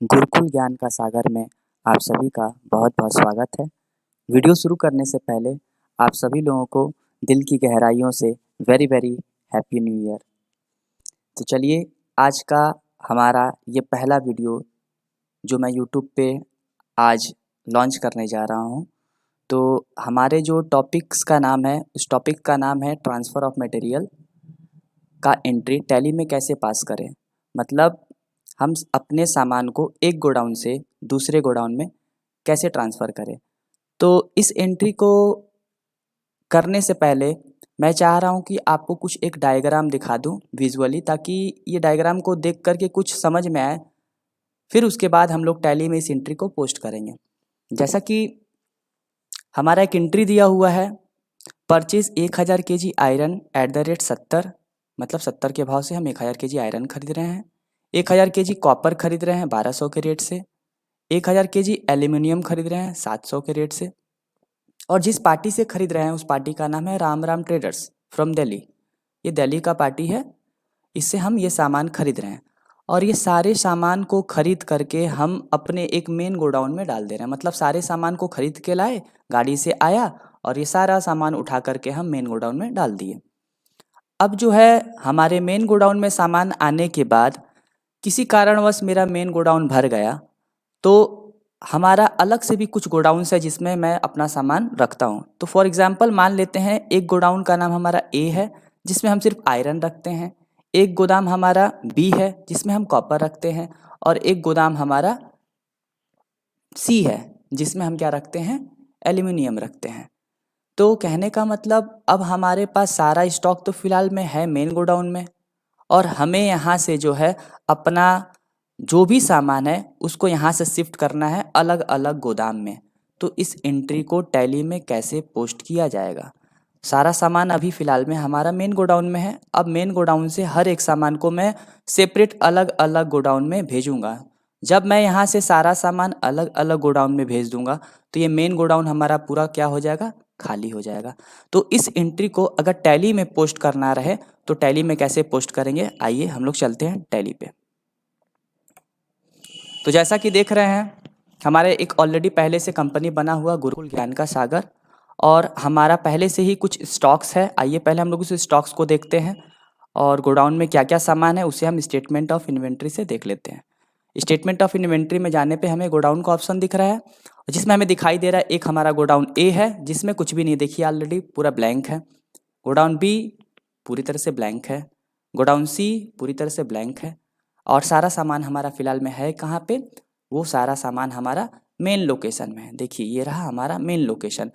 गुरुकुल ज्ञान का सागर में आप सभी का बहुत बहुत स्वागत है। वीडियो शुरू करने से पहले आप सभी लोगों को दिल की गहराइयों से very very happy new year. तो चलिए, आज का हमारा ये पहला वीडियो जो मैं यूट्यूब पे आज लॉन्च करने जा रहा हूँ। तो हमारे जो टॉपिक्स का नाम है, उस टॉपिक का नाम है ट्रांसफ़र ऑफ मटेरियल का एंट्री टैली में कैसे पास करें। मतलब हम अपने सामान को एक गोडाउन से दूसरे गोडाउन में कैसे ट्रांसफ़र करें। तो इस एंट्री को करने से पहले मैं चाह रहा हूँ कि आपको कुछ एक डायग्राम दिखा दूँ विजुअली, ताकि ये डायग्राम को देख कर के कुछ समझ में आए। फिर उसके बाद हम लोग टैली में इस एंट्री को पोस्ट करेंगे। जैसा कि हमारा एक एंट्री दिया हुआ है, purchase 1000 KG iron at the rate 70, मतलब 70 के भाव से हम 1000 केजी आयरन खरीद रहे हैं। 1000 केजी कॉपर खरीद रहे हैं 1200 के रेट से। 1000 केजी एल्यूमिनियम खरीद रहे हैं 700 के रेट से। और जिस पार्टी से खरीद रहे हैं उस पार्टी का नाम है राम राम ट्रेडर्स फ्रॉम दिल्ली। ये दिल्ली का पार्टी है, इससे हम ये सामान खरीद रहे हैं। और ये सारे सामान को खरीद करके हम अपने एक मेन गोडाउन में डाल दे रहे हैं। मतलब सारे सामान को खरीद के लाए, गाड़ी से आया और ये सारा सामान उठा करके हम मेन गोडाउन में डाल दिए। अब जो है हमारे मेन गोडाउन में सामान आने के बाद किसी कारणवश मेरा मेन गोडाउन भर गया, तो हमारा अलग से भी कुछ गोडाउन्स है जिसमें मैं अपना सामान रखता हूँ। तो फॉर एग्जांपल मान लेते हैं एक गोडाउन का नाम हमारा ए है, जिसमें हम सिर्फ आयरन रखते हैं। एक गोदाम हमारा बी है जिसमें हम कॉपर रखते हैं। और एक गोदाम हमारा सी है जिसमें हम क्या रखते हैं, एल्यूमिनियम रखते हैं। तो कहने का मतलब अब हमारे पास सारा स्टॉक तो फिलहाल में है मेन गोडाउन में, और हमें यहाँ से जो है अपना जो भी सामान है उसको यहाँ से शिफ्ट करना है अलग अलग गोदाम में। तो इस एंट्री को टैली में कैसे पोस्ट किया जाएगा। सारा सामान अभी फ़िलहाल में हमारा मेन गोडाउन में है। अब मेन गोडाउन से हर एक सामान को मैं सेपरेट अलग अलग गोडाउन में भेजूंगा। जब मैं यहाँ से सारा सामान अलग अलग गोडाउन में भेज दूंगा तो ये मेन गोडाउन हमारा पूरा क्या हो जाएगा, खाली हो जाएगा। तो इस एंट्री को अगर टैली में पोस्ट करना रहे तो टैली में कैसे पोस्ट करेंगे, आइए हम लोग चलते हैं टैली पे। तो जैसा कि देख रहे हैं हमारे एक ऑलरेडी पहले से कंपनी बना हुआ गुरुकुल ज्ञान का सागर, और हमारा पहले से ही कुछ स्टॉक्स है। आइए पहले हम लोग उस स्टॉक्स को देखते हैं और गोडाउन में क्या क्या सामान है उसे हम स्टेटमेंट ऑफ इन्वेंट्री से देख लेते हैं। स्टेटमेंट ऑफ इन्वेंट्री में जाने पे हमें गोडाउन का ऑप्शन दिख रहा है, जिसमें हमें दिखाई दे रहा है एक हमारा गोडाउन ए है जिसमें कुछ भी नहीं, देखिए ऑलरेडी पूरा ब्लैंक है। गोडाउन बी पूरी तरह से ब्लैंक है। गोडाउन सी पूरी तरह से ब्लैंक है। और सारा सामान हमारा फिलहाल में है कहाँ पे, वो सारा सामान हमारा मेन लोकेशन में है। देखिए ये रहा हमारा मेन लोकेशन।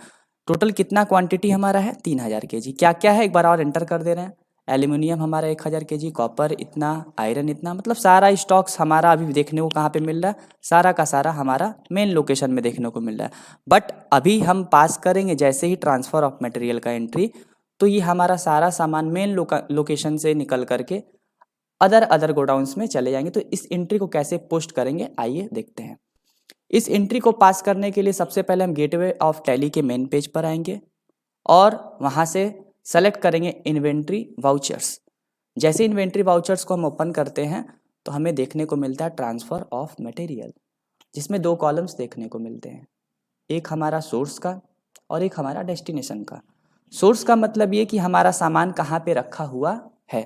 टोटल कितना क्वांटिटी हमारा है, 3000 केजी। क्या क्या है एक बार और एंटर कर दे रहे हैं। एल्यूमिनियम हमारा 1000 केजी, कॉपर इतना, आयरन इतना, मतलब सारा स्टॉक्स हमारा अभी देखने को कहाँ पे मिल रहा है, सारा का सारा हमारा मेन लोकेशन में देखने को मिल रहा है। बट अभी हम पास करेंगे जैसे ही ट्रांसफ़र ऑफ मटेरियल का एंट्री, तो ये हमारा सारा सामान मेन लोकेशन से निकल करके अदर अदर गोडाउन्स में चले जाएंगे। तो इस एंट्री को कैसे पोस्ट करेंगे आइए देखते हैं। इस एंट्री को पास करने के लिए सबसे पहले हम गेटवे ऑफ टैली के मेन पेज पर आएंगे और वहाँ से सेलेक्ट करेंगे इन्वेंट्री वाउचर्स। जैसे इन्वेंट्री वाउचर्स को हम ओपन करते हैं तो हमें देखने को मिलता है ट्रांसफ़र ऑफ मटेरियल, जिसमें दो कॉलम्स देखने को मिलते हैं, एक हमारा सोर्स का और एक हमारा डेस्टिनेशन का। सोर्स का मतलब ये कि हमारा सामान कहाँ पे रखा हुआ है।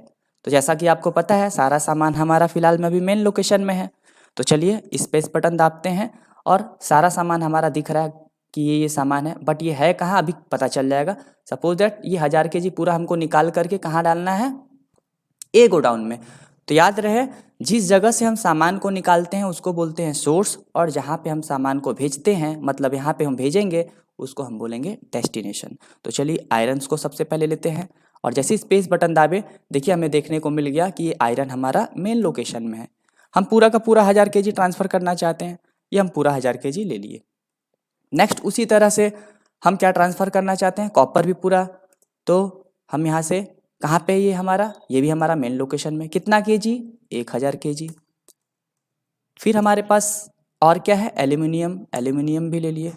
तो जैसा कि आपको पता है सारा सामान हमारा फिलहाल में अभी मेन लोकेशन में है। तो चलिए स्पेस बटन दाबते हैं और सारा सामान हमारा दिख रहा है कि ये सामान है, बट ये है कहाँ अभी पता चल जाएगा। सपोज दैट ये 1000 केजी पूरा हमको निकाल करके कहाँ डालना है, ए गोडाउन में। तो याद रहे जिस जगह से हम सामान को निकालते हैं उसको बोलते हैं सोर्स, और जहाँ पे हम सामान को भेजते हैं मतलब यहाँ पे हम भेजेंगे उसको हम बोलेंगे डेस्टिनेशन। तो चलिए आयरन्स को सबसे पहले लेते हैं और जैसे स्पेस बटन दाबे देखिए हमें देखने को मिल गया कि ये आयरन हमारा मेन लोकेशन में है। हम पूरा का पूरा 1000 केजी ट्रांसफ़र करना चाहते हैं, ये हम पूरा 1000 केजी ले लिए। नेक्स्ट उसी तरह से हम क्या ट्रांसफ़र करना चाहते हैं, कॉपर भी पूरा। तो हम यहाँ से कहाँ पे ये हमारा, ये भी हमारा मेन लोकेशन में, कितना केजी, 1000 केजी। फिर हमारे पास और क्या है, एल्यूमिनियम, एल्यूमिनियम भी ले लिए।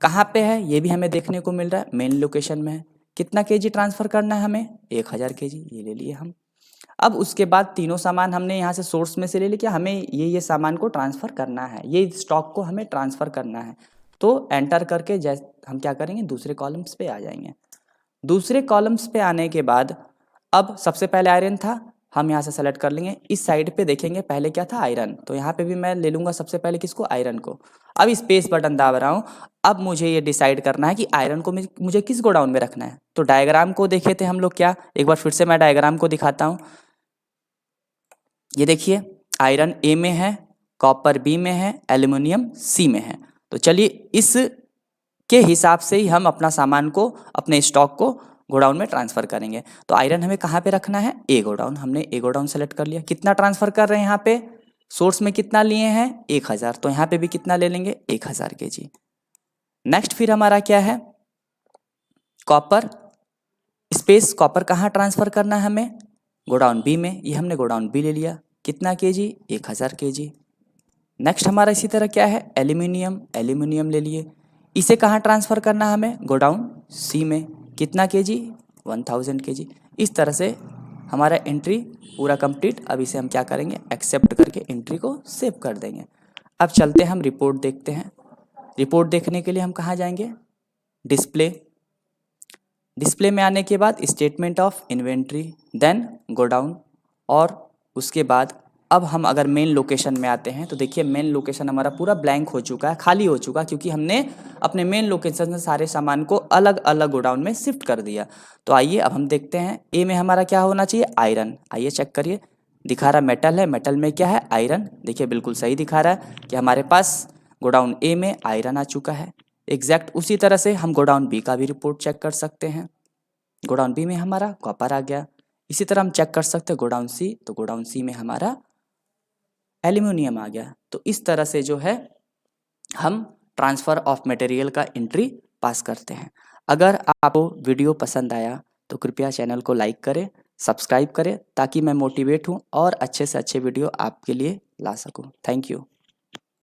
कहाँ पे है ये भी हमें देखने को मिल रहा है, मेन लोकेशन में है। कितना केजी ट्रांसफ़र करना है हमें, 1000 केजी, ये ले लिए हम। अब उसके बाद तीनों सामान हमने यहाँ से सोर्स में से ले लिया, हमें ये सामान को ट्रांसफ़र करना है, ये स्टॉक को हमें ट्रांसफ़र करना है। तो एंटर करके जैसे हम क्या करेंगे, दूसरे कॉलम्स पे आ जाएंगे। दूसरे कॉलम्स पे आने के बाद अब सबसे पहले आयरन था, हम यहाँ से सेलेक्ट कर लेंगे। इस साइड पे देखेंगे पहले क्या था, आयरन, तो यहाँ पे भी मैं ले लूँगा सबसे पहले किसको, आयरन को। अब स्पेस बटन दाब रहा हूँ। अब मुझे ये डिसाइड करना है कि आयरन को मुझे किस गोडाउन में रखना है। तो डायग्राम को देखे थे हम लोग क्या, एक बार फिर से मैं डायग्राम को दिखाता हूँ। ये देखिए, आयरन ए में है, कॉपर बी में है, एल्युमिनियम सी में है। तो चलिए इस के हिसाब से ही हम अपना सामान को, अपने स्टॉक को गोडाउन में ट्रांसफर करेंगे। तो आयरन हमें कहाँ पे रखना है, ए गोडाउन। हमने ए गोडाउन सेलेक्ट कर लिया। कितना ट्रांसफर कर रहे हैं यहाँ पे, सोर्स में कितना लिए हैं 1000, तो यहाँ पे भी कितना ले लेंगे 1000 kg। नेक्स्ट फिर हमारा क्या है, कॉपर स्पेस, कॉपर कहाँ ट्रांसफर करना है हमें, गोडाउन बी में। ये हमने गोडाउन बी ले लिया, कितना kg 1000 kg। नेक्स्ट हमारा इसी तरह क्या है, एल्यूमिनियम, एल्यूमिनियम ले लिए। इसे कहाँ ट्रांसफ़र करना है हमें, गोडाउन सी में, कितना kg 1000 kg। इस तरह से हमारा एंट्री पूरा कंप्लीट। अब इसे हम क्या करेंगे, एक्सेप्ट करके एंट्री को सेव कर देंगे। अब चलते हैं हम रिपोर्ट देखते हैं। रिपोर्ट देखने के लिए हम कहाँ जाएंगे, डिस्प्ले। डिस्प्ले में आने के बाद statement of inventory, then godown, और उसके बाद अब हम अगर मेन लोकेशन में आते हैं तो देखिए मेन लोकेशन हमारा पूरा ब्लैंक हो चुका है, खाली हो चुका, क्योंकि हमने अपने मेन लोकेशन से सारे सामान को अलग अलग गोडाउन में शिफ्ट कर दिया। तो आइए अब हम देखते हैं, ए में हमारा क्या होना चाहिए, आयरन। आइए चेक करिए, दिखा रहा मेटल है, मेटल में क्या है, आयरन। देखिए बिल्कुल सही दिखा रहा है कि हमारे पास गोडाउन ए में आयरन आ चुका है। एग्जैक्ट उसी तरह से हम गोडाउन बी का भी रिपोर्ट चेक कर सकते हैं। गोडाउन बी में हमारा कॉपर आ गया। इसी तरह हम चेक कर सकते हैं गोडाउन सी, तो गोडाउन सी में हमारा एल्यूमिनियम आ गया। तो इस तरह से जो है हम ट्रांसफ़र ऑफ मटेरियल का एंट्री पास करते हैं। अगर आपको वीडियो पसंद आया तो कृपया चैनल को लाइक करें, सब्सक्राइब करें, ताकि मैं मोटिवेट हूँ और अच्छे से अच्छे वीडियो आपके लिए ला सकूँ। Thank you.